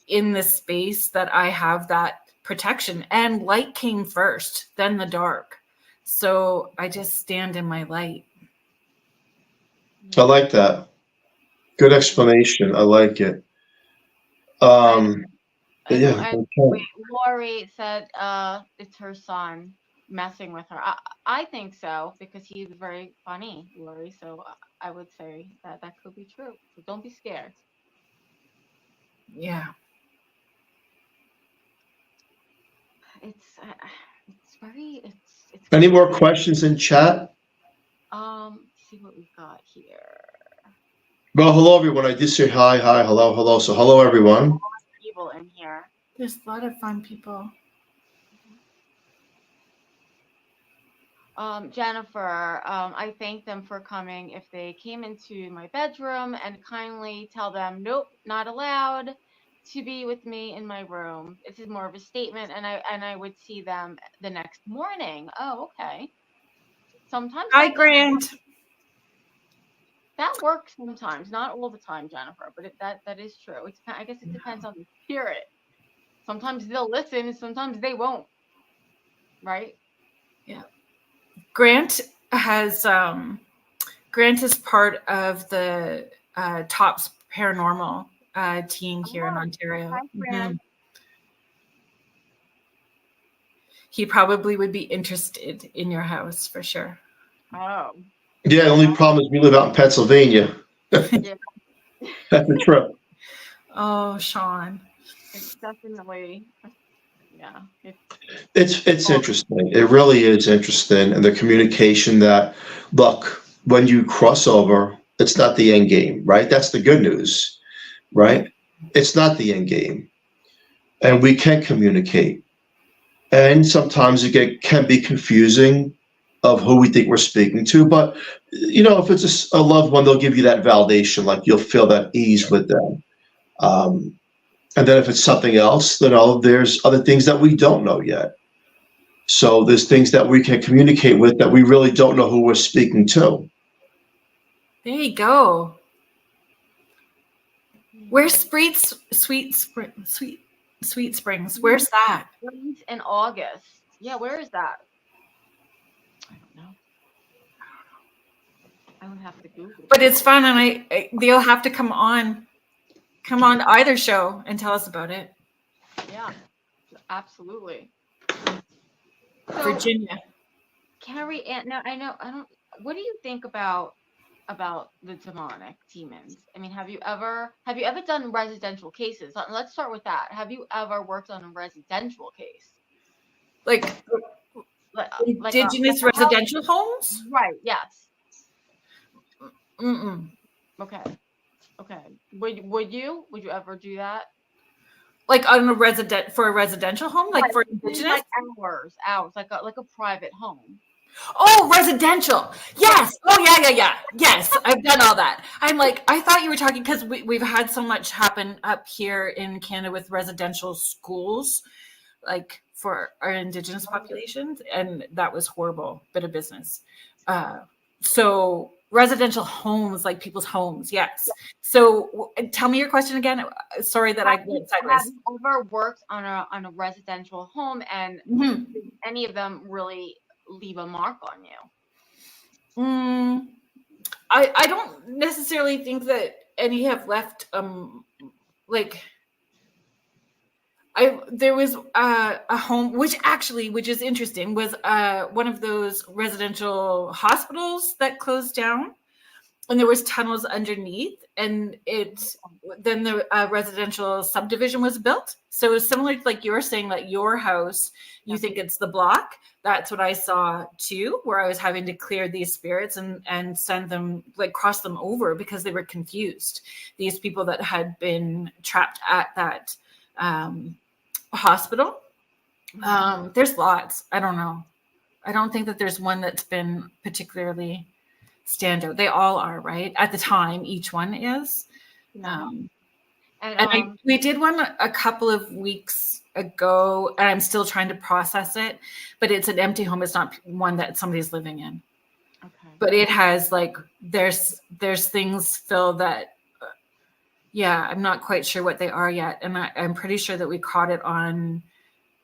S3: in this space, that I have that protection, and light came first, then the dark. So I just stand in my light.
S4: I like that. Good explanation. I like it.
S2: Lori said it's her son messing with her. I think so, because he's very funny, Lori. So I would say that could be true. So don't be scared.
S3: Yeah.
S2: It's very. It's.
S4: Any more questions in chat?
S2: See what we've got here.
S4: Well, hello everyone. I did say hi, hello. So hello everyone.
S2: People in here.
S3: There's a lot of fun people.
S2: Jennifer, I thank them for coming. If they came into my bedroom, and kindly tell them, nope, not allowed to be with me in my room. This is more of a statement, and I would see them the next morning. Oh, okay. Sometimes
S3: Hi, Grant.
S2: that works sometimes, not all the time, Jennifer, but that is true. I guess it depends on the spirit. Sometimes they'll listen, sometimes they won't. Right?
S3: Yeah. Grant is part of the TOPS paranormal team here in Ontario.
S2: Hi, Grant.
S3: He probably would be interested in your house for sure.
S2: Oh.
S4: Yeah, the only problem is we live out in Pennsylvania.
S2: Yeah.
S4: That's a trip.
S3: Oh, Sean.
S2: It's definitely, yeah.
S4: It's interesting. It really is interesting. And the communication that, look, when you cross over, it's not the end game, right? That's the good news, right? It's not the end game. And we can communicate. And sometimes can be confusing of who we think we're speaking to. But, if it's a loved one, they'll give you that validation, like you'll feel that ease with them. And then if it's something else, there's other things that we don't know yet. So there's things that we can communicate with that we really don't know who we're speaking to.
S3: There you go. Where's Sweet Springs? Where's that?
S2: In August. Yeah, where is that? I don't know. I would have to Google.
S3: But it's fun, and they'll have to come on either show and tell us about it.
S2: Yeah, absolutely. So,
S3: Virginia.
S2: Carrie, now I don't. What do you think about the demonic demons? I mean, have you ever done residential cases? Let's start with that. Have you ever worked on a residential case?
S3: Like indigenous residential homes?
S2: Right. Yes.
S3: Mm-mm.
S2: Okay. Would you ever do that?
S3: Like on a residential home, like for indigenous?
S2: Like hours, like a private home.
S3: Oh, residential. Yes. Oh, yeah. Yes, I've done all that. I'm like, I thought you were talking because we've had so much happen up here in Canada with residential schools, like for our indigenous populations, and that was horrible bit of business. So residential homes, like people's homes, yes. So tell me your question again. Sorry that I went sideways.
S2: Have you ever worked on a residential home, and did any of them really leave a mark on you?
S3: I don't necessarily think that any have left. There was a home which is interesting, was one of those residential hospitals that closed down, and there was tunnels underneath, and then the residential subdivision was built. So it was similar to, like you were saying, like your house, you think it's the block. That's what I saw too, where I was having to clear these spirits and send them, like cross them over, because they were confused. These people that had been trapped at that hospital. There's lots. I don't know. I don't think that there's one that's been particularly standout. They all are, right? At the time, each one is. We did one a couple of weeks ago, and I'm still trying to process it, but it's an empty home. It's not one that somebody's living in.
S2: Okay.
S3: But it has, like, there's things, Phil, that I'm not quite sure what they are yet. And I'm pretty sure that we caught it on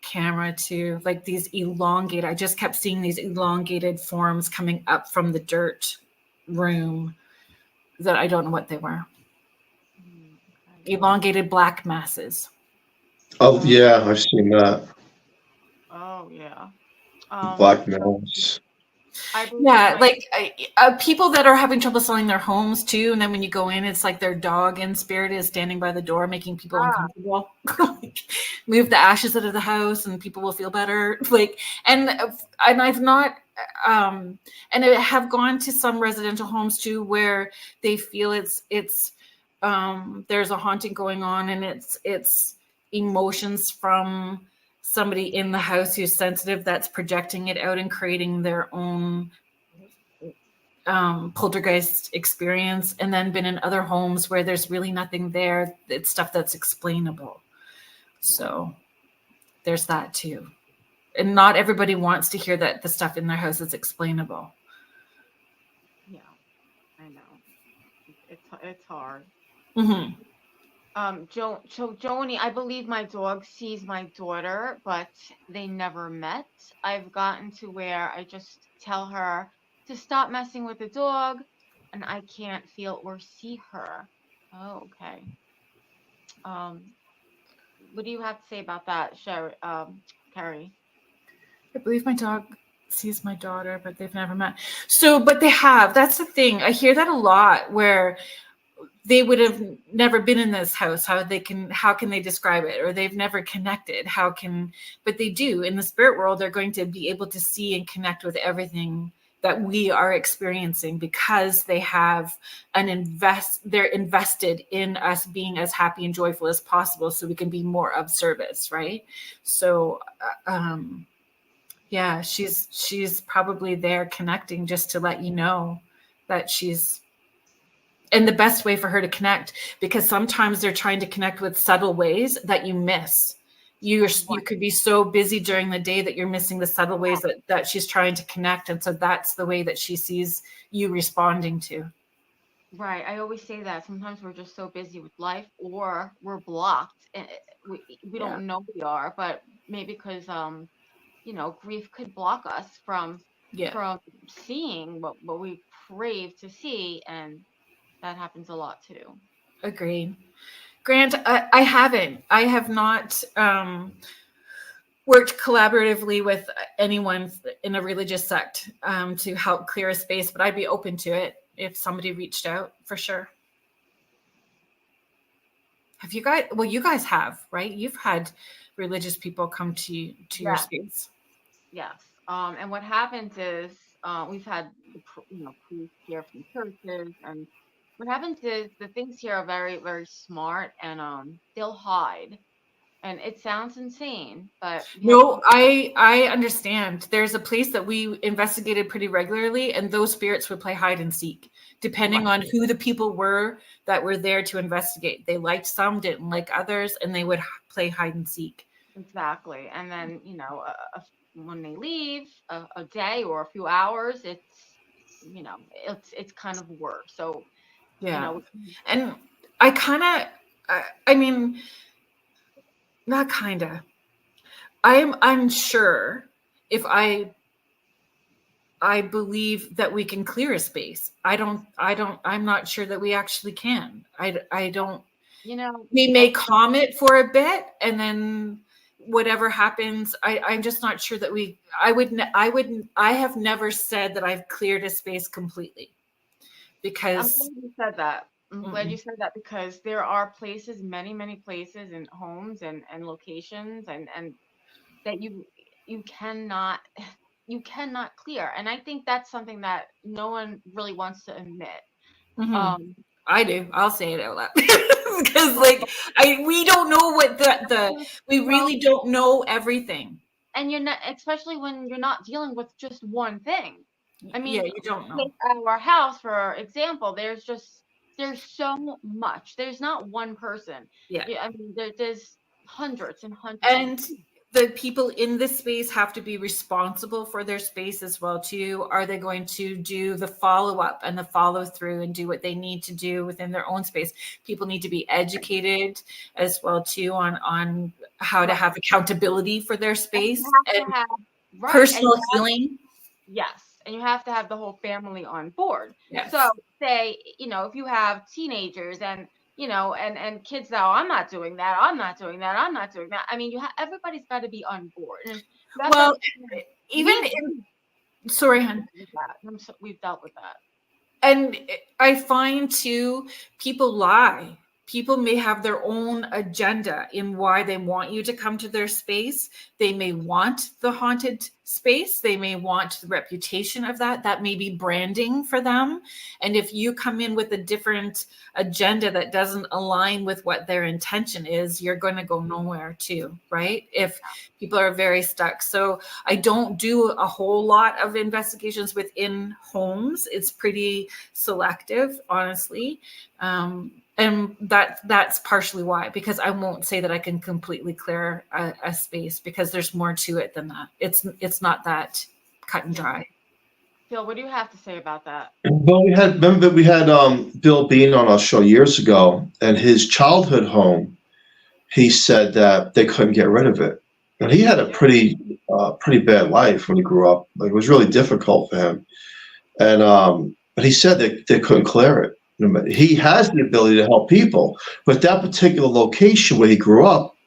S3: camera too, like these elongated, I just kept seeing these elongated forms coming up from the dirt room that I don't know what they were. Okay. Elongated black masses.
S4: Oh yeah, I've seen that.
S2: Oh yeah.
S4: Black masses.
S3: Yeah, like people that are having trouble selling their homes too, and then when you go in, it's like their dog in spirit is standing by the door, making people uncomfortable. Move the ashes out of the house, and people will feel better. Like, and I've not, and I have gone to some residential homes too, where they feel it's there's a haunting going on, and it's emotions from somebody in the house who's sensitive that's projecting it out and creating their own poltergeist experience, and then been in other homes where there's really nothing there. It's stuff that's explainable. So there's that too. And not everybody wants to hear that the stuff in their house is explainable.
S2: Yeah, I know. It's hard.
S3: Mm-hmm.
S2: Joni, I believe my dog sees my daughter, but they never met. I've gotten to where I just tell her to stop messing with the dog, and I can't feel or see her. Oh, okay. What do you have to say about that, Carrie?
S3: I believe my dog sees my daughter, but they've never met. So, but they have. That's the thing. I hear that a lot, where they would have never been in this house. How can they describe it? Or they've never connected. But they do. In the spirit world, they're going to be able to see and connect with everything that we are experiencing, because they have they're invested in us being as happy and joyful as possible, so we can be more of service, right? So yeah, she's probably there connecting, just to let you know that she's, and the best way for her to connect, because sometimes they're trying to connect with subtle ways that you miss. You could be so busy during the day that you're missing the subtle ways that she's trying to connect. And so that's the way that she sees you responding to.
S2: Right. I always say that sometimes we're just so busy with life, or we're blocked, and we don't know we are, but maybe because grief could block us from seeing what we crave to see, and that happens a lot too.
S3: Agreed. Grant, I have not worked collaboratively with anyone in a religious sect to help clear a space, but I'd be open to it if somebody reached out, for sure. Have you guys? Well, you guys have, right? You've had religious people come to your space.
S2: Yes. And what happens is we've had priests here from churches, and what happens is the things here are very, very smart, and they'll hide. And it sounds insane, but
S3: no, I understand. There's a place that we investigated pretty regularly, and those spirits would play hide and seek, depending on who the people were that were there to investigate. They liked some, didn't like others, and they would play hide and seek.
S2: Exactly. And then when they leave a day or a few hours, it's kind of worse. So
S3: and I kind of, I mean, not kind of. I'm unsure if I believe that we can clear a space. I'm not sure that we actually can. I don't. We may calm it for a bit, and then whatever happens, I'm just not sure that I have never said that I've cleared a space completely, because
S2: I'm glad you said that. I'm glad you said that, because there are places, many, many places and homes and locations and that you cannot clear. And I think that's something that no one really wants to admit.
S3: I do. I'll say it out loud. Because we don't know what we really don't know everything.
S2: And you're not, especially when you're not dealing with just one thing. I mean,
S3: you don't know.
S2: Our house, for example, there's so much. There's not one person.
S3: Yeah.
S2: I mean, there's hundreds and hundreds.
S3: And the people in this space have to be responsible for their space as well too. Are they going to do the follow-up and the follow-through and do what they need to do within their own space? People need to be educated as well too on how to have accountability for their space and personal healing.
S2: Yes. And you have to have the whole family on board.
S3: Yes.
S2: So say, if you have teenagers and and kids now, I'm not doing that. I'm not doing that. I'm not doing that. I mean, everybody's got to be on board. And
S3: well, sorry, hon.
S2: We've dealt with that.
S3: And I find too, people lie. people may have their own agenda in why they want you to come to their space. They may want the haunted space. They may want the reputation of that. That may be branding for them. And if you come in with a different agenda that doesn't align with what their intention is, you're going to go nowhere too, right? If people are very stuck. So I don't do a whole lot of investigations within homes. It's pretty selective, honestly. And that's partially why, because I won't say that I can completely clear a space, because there's more to it than that. It's not that cut and dry.
S2: Phil, what do you have to say about that?
S4: Well, we had Bill Bean on our show years ago, and his childhood home, he said that they couldn't get rid of it. And he had a pretty bad life when he grew up. Like, it was really difficult for him. And but he said that they couldn't clear it. He has the ability to help people, but that particular location where he grew up,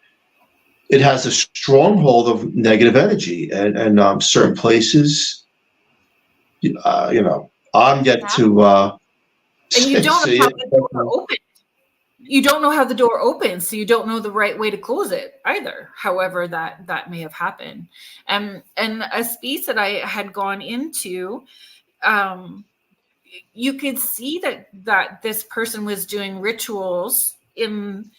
S4: it has a stronghold of negative energy, and certain places, I'm yet to.
S3: And you don't know how the door opens. You don't know how the door opens, so you don't know the right way to close it either. However, that may have happened, and a space that I had gone into. You could see that this person was doing rituals in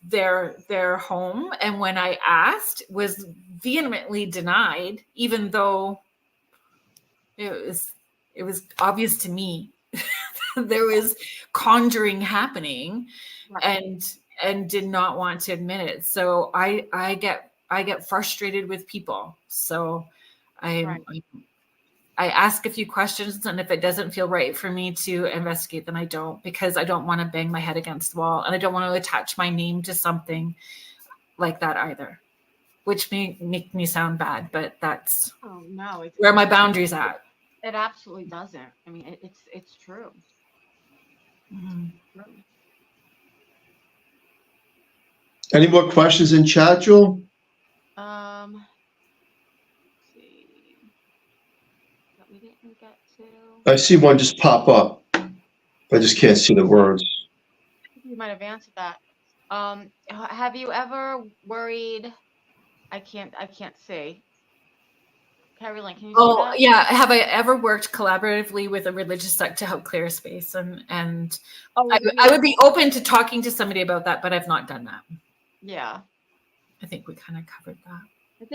S3: their home, and when I asked, was vehemently denied, even though it was obvious to me there was conjuring happening, and did not want to admit it. So I get frustrated with people. So I ask a few questions, and if it doesn't feel right for me to investigate, then I don't, because I don't want to bang my head against the wall, and I don't want to attach my name to something like that either, which may make me sound bad, but that's where my boundaries at.
S2: It absolutely doesn't. I mean, it's true.
S3: Mm-hmm.
S4: Any more questions in chat, Jewel? I see one just pop up. I just can't see the words.
S2: You might have answered that. Have you ever worried? I can't see. Kerrilynn, can you see that?
S3: Yeah. Have I ever worked collaboratively with a religious sect to help clear a space? And I would be open to talking to somebody about that, but I've not done that.
S2: Yeah.
S3: I think we kind of covered that.
S2: I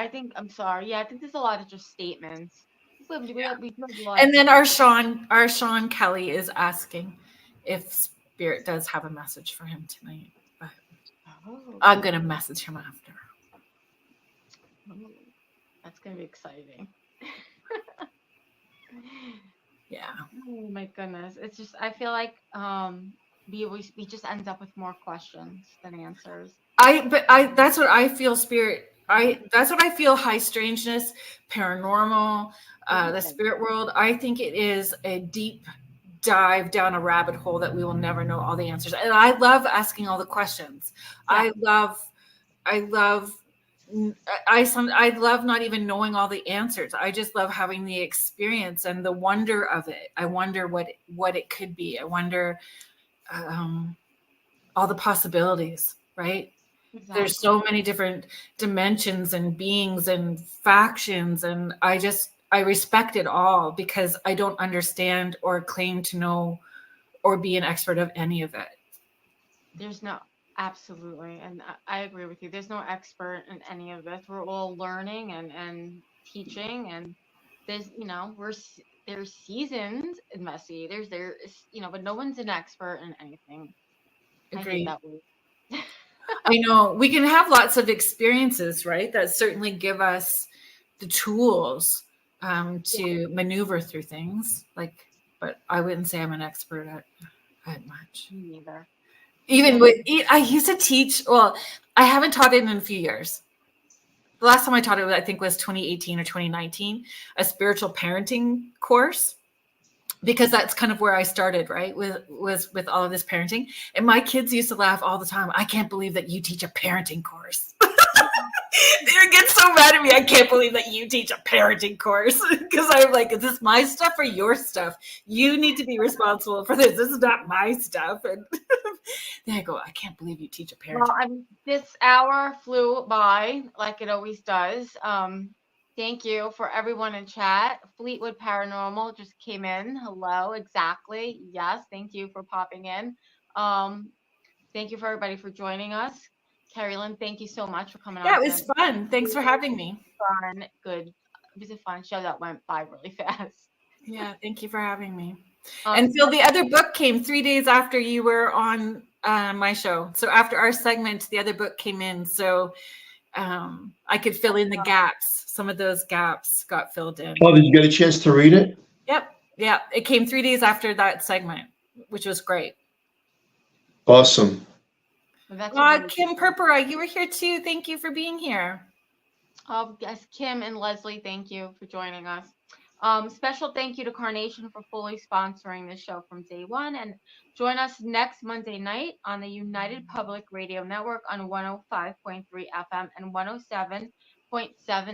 S2: think I'm sorry. Yeah, I think there's a lot of just statements.
S3: And then our Sean Kelly is asking if Spirit does have a message for him tonight. But I'm gonna message him after.
S2: That's gonna be exciting.
S3: Yeah.
S2: Oh my goodness. It's just, I feel like we just end up with more questions than answers.
S3: That's what I feel, Spirit. That's what I feel, high strangeness, paranormal, the spirit world. I think it is a deep dive down a rabbit hole that we will never know all the answers. And I love asking all the questions. Yeah. I love not even knowing all the answers. I just love having the experience and the wonder of it. I wonder what it could be. I wonder all the possibilities, right? Exactly. There's so many different dimensions and beings and factions, and I respect it all, because I don't understand or claim to know or be an expert of any of it.
S2: Absolutely, and I agree with you. There's no expert in any of this. We're all learning and teaching, and there's there's seasoned investigators. There's but no one's an expert in anything.
S3: Agreed. I know we can have lots of experiences, right? That certainly give us the tools to maneuver through things. But I wouldn't say I'm an expert at much.
S2: Me neither.
S3: Even I used to teach. Well, I haven't taught it in a few years. The last time I taught it, I think, was 2018 or 2019, a spiritual parenting course. Because that's kind of where I started, right? With all of this parenting. And my kids used to laugh all the time. I can't believe that you teach a parenting course. They get so mad at me. I can't believe that you teach a parenting course because I'm like, is this my stuff or your stuff? You need to be responsible for this. This is not my stuff. And then I go, I can't believe you teach a parenting.
S2: Well, I mean, this hour flew by like it always does. Thank you for everyone in chat. Fleetwood Paranormal just came in. Hello, exactly. Yes, thank you for popping in. Thank you for everybody for joining us. Kerrilynn, thank you so much for coming on.
S3: Yeah, it was fun. Thanks for having me.
S2: Fun, good. It was a fun show that went by really fast.
S3: Yeah, thank you for having me. And Phil, the other book came 3 days after you were on my show. So after our segment, the other book came in. So I could fill in the gaps. Some of those gaps got filled in.
S4: Oh, did you get a chance to read it?
S3: Yep. Yeah. It came 3 days after that segment, which was great.
S4: Awesome.
S2: Kim
S3: Purpura, you were here too. Thank you for being here.
S2: Oh, yes, Kim and Leslie, thank you for joining us. Special thank you to Carnation for fully sponsoring this show from day one. And join us next Monday night on the United Public Radio Network on 105.3 FM and 107.7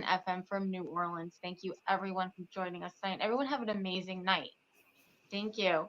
S2: FM from New Orleans. Thank you, everyone, for joining us tonight. Everyone have an amazing night. Thank you.